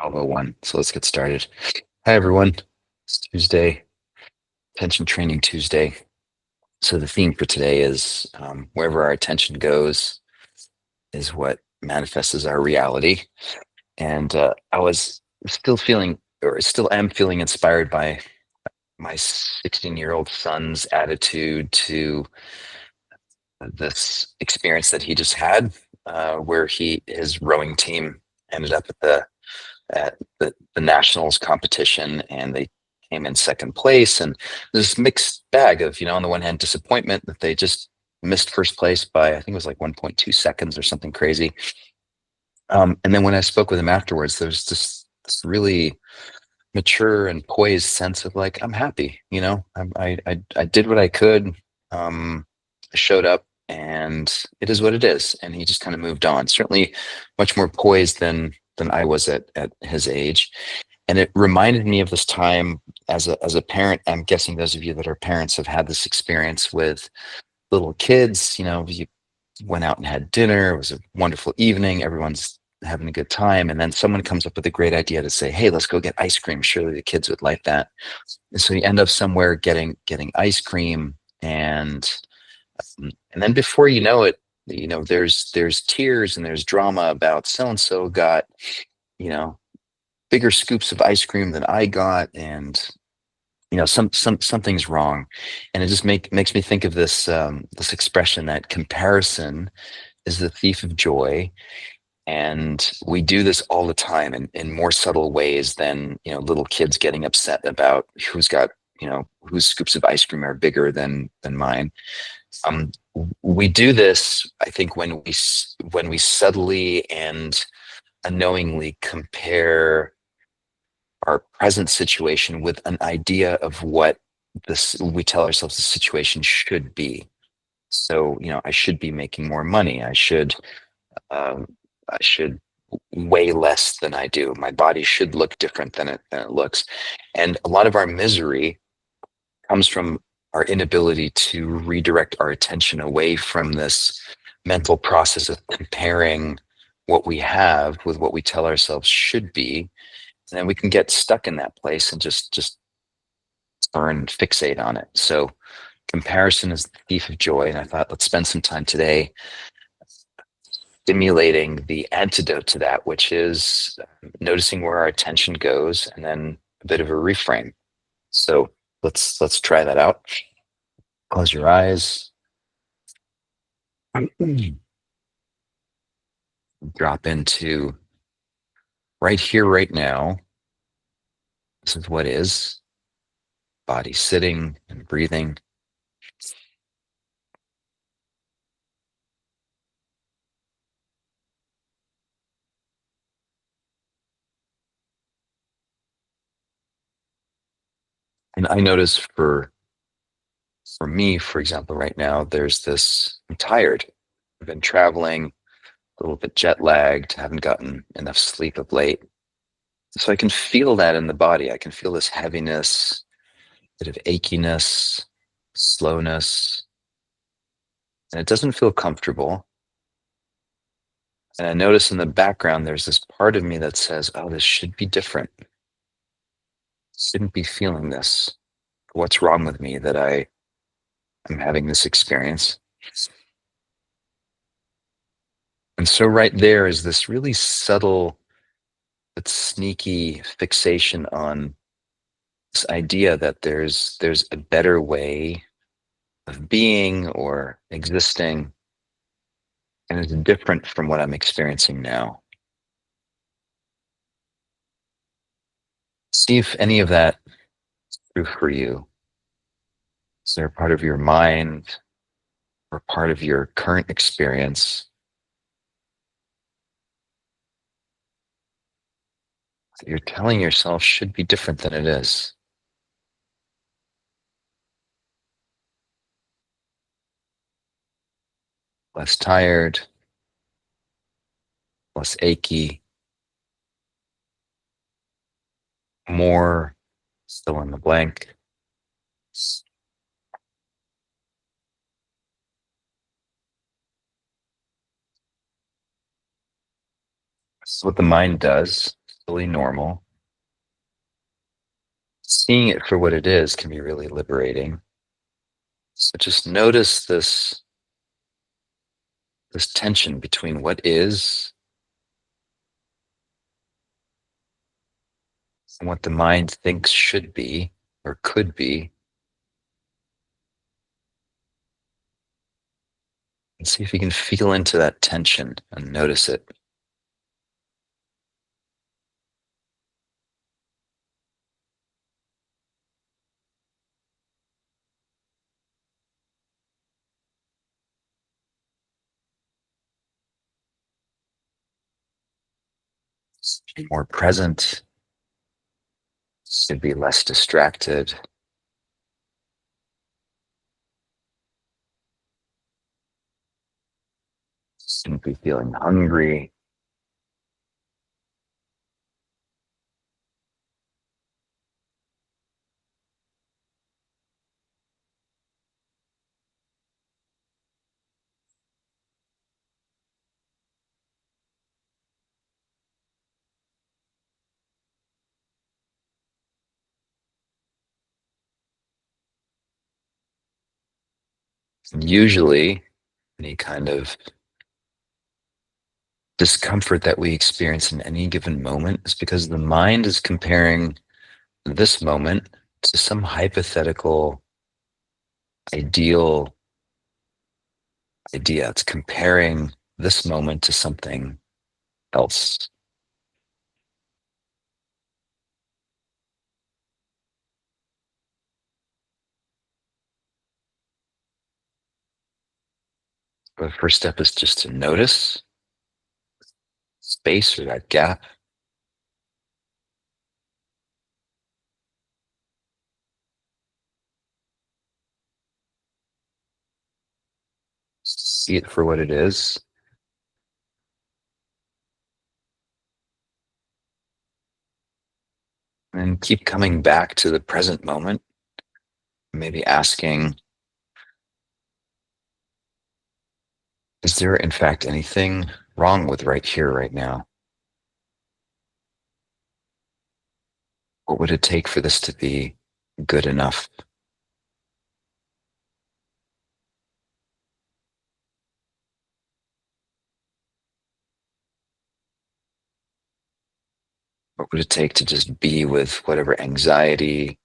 12:01. So let's get started. Hi, everyone. It's Tuesday, Attention Training Tuesday. So the theme for today is wherever our attention goes is what manifests as our reality. And I was still feeling, or still am feeling inspired by my 16-year-old son's attitude to this experience that he just had, where his rowing team ended up at the nationals competition, and they came in second place. And this mixed bag of, on the one hand, disappointment that they just missed first place by, I think it was like 1.2 seconds or something crazy. And then when I spoke with him afterwards, there's this really mature and poised sense of like, I'm happy, I did what I could. I showed up, and it is what it is. And he just kind of moved on. Certainly much more poised than I was at his age. And it reminded me of this time as a parent. I'm guessing those of you that are parents have had this experience with little kids. You went out and had dinner. It was a wonderful evening. Everyone's having a good time. And then someone comes up with a great idea to say, hey, let's go get ice cream. Surely the kids would like that. And so you end up somewhere getting ice cream. And then before you know it, there's tears and there's drama about so and so got, you know, bigger scoops of ice cream than I got, and something's wrong. And it just makes me think of this expression that comparison is the thief of joy. And we do this all the time in more subtle ways than, little kids getting upset about whose scoops of ice cream are bigger than mine. um, we do this, I think, when we subtly and unknowingly compare our present situation with an idea of what this we tell ourselves the situation should be. So, I should be making more money. Um, I should weigh less than I do. My body should look different than it looks. And a lot of our misery comes from our inability to redirect our attention away from this mental process of comparing what we have with what we tell ourselves should be. And then we can get stuck in that place and just fixate on it. So comparison is the thief of joy. And I thought, let's spend some time today stimulating the antidote to that, which is noticing where our attention goes, and then a bit of a reframe. So let's try that out. Close your eyes. Drop into right here, right now. This is what is. Body sitting and breathing. And I notice for me, for example, right now, there's this, I'm tired. I've been traveling, a little bit jet lagged, haven't gotten enough sleep of late. So I can feel that in the body. I can feel this heaviness, bit of achiness, slowness, and it doesn't feel comfortable. And I notice in the background, there's this part of me that says, oh, this should be different. Shouldn't be feeling this. What's wrong with me that I am having this experience? And so right there is this really subtle but sneaky fixation on this idea that there's a better way of being or existing, and it's different from what I'm experiencing now. See if any of that is true for you. Is there a part of your mind or part of your current experience that you're telling yourself should be different than it is? Less tired, less achy, more still in the blank. what the mind does, totally normal. Seeing it for what it is can be really liberating. So just notice this tension between what is and what the mind thinks should be or could be, and see if you can feel into that tension and notice it. Be more present, to be less distracted, shouldn't be feeling hungry. And usually, any kind of discomfort that we experience in any given moment is because the mind is comparing this moment to some hypothetical ideal idea. It's comparing this moment to something else. The first step is just to notice space or that gap. See it for what it is. And keep coming back to the present moment. Maybe asking, is there in fact anything wrong with right here, right now? What would it take for this to be good enough? What would it take to just be with whatever anxiety,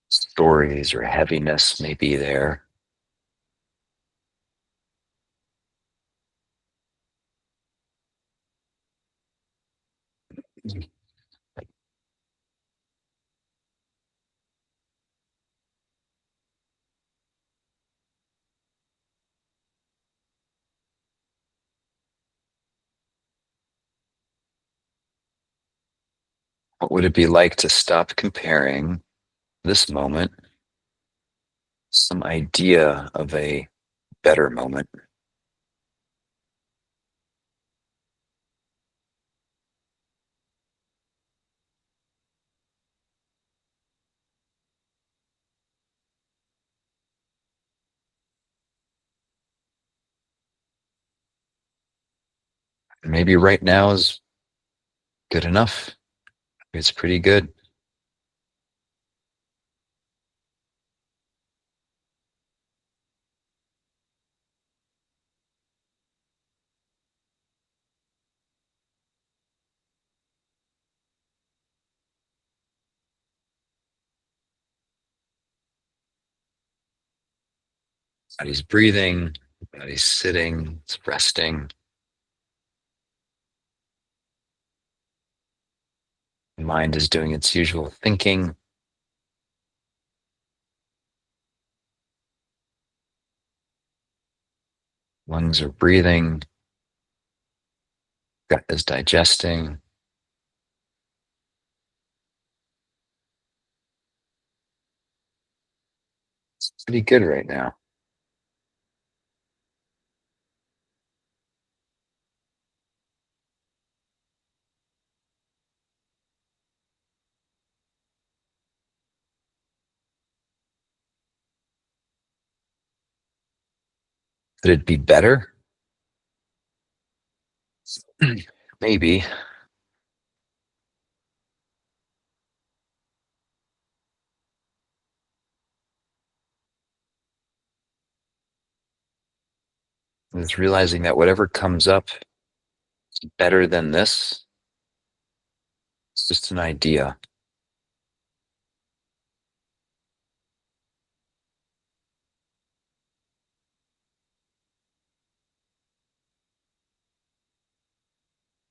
stories, or heaviness may be there? What would it be like to stop comparing this moment, some idea of a better moment? Maybe right now is good enough. It's pretty good. Body's breathing, body's sitting, it's resting. Mind is doing its usual thinking. Lungs are breathing. Gut is digesting. It's pretty good right now. Could it be better? Maybe it's realizing that whatever comes up is better than this. It's just an idea.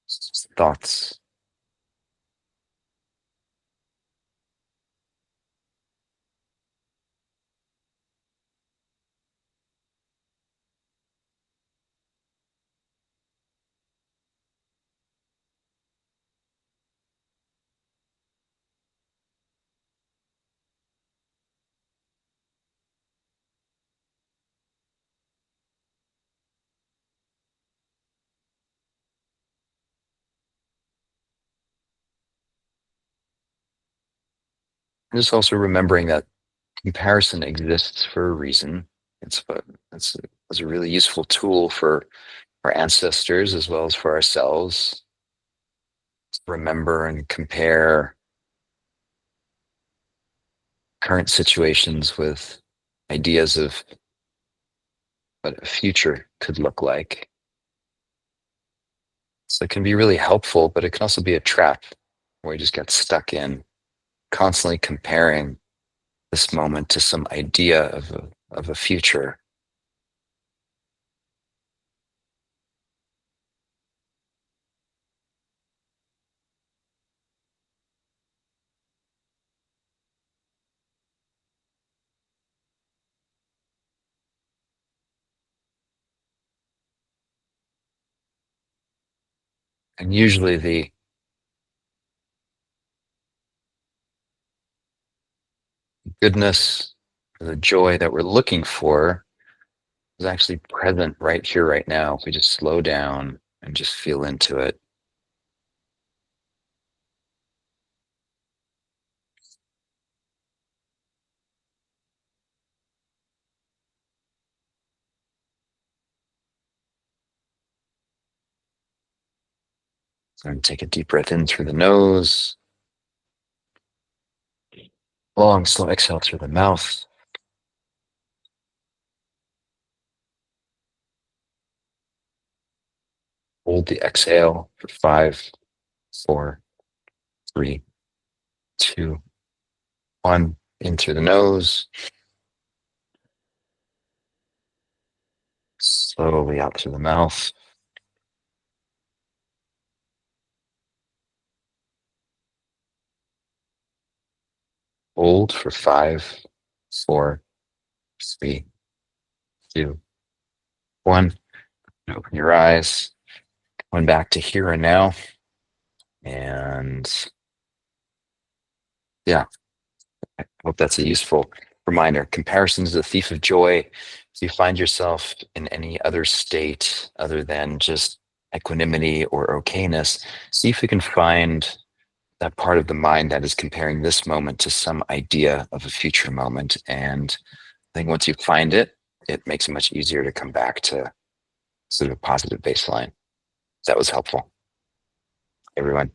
It's just thoughts. And just also remembering that comparison exists for a reason. It's a, it's a really useful tool for our ancestors as well as for ourselves. Remember and compare current situations with ideas of what a future could look like. So it can be really helpful, but it can also be a trap where you just get stuck in constantly comparing this moment to some idea of a future. And usually the goodness, the joy that we're looking for is actually present right here, right now. If we just slow down and just feel into it. And take a deep breath in through the nose, long, slow exhale through the mouth. Hold the exhale for 5, 4, 3, 2, 1. In through the nose, slowly out through the mouth. Hold for 5, 4, 3, 2, 1. Open your eyes. Going back to here and now. And yeah, I hope that's a useful reminder. Comparison is a thief of joy. If you find yourself in any other state other than just equanimity or okayness, see if you can find that part of the mind that is comparing this moment to some idea of a future moment. And I think once you find it, it makes it much easier to come back to sort of a positive baseline. That was helpful, everyone.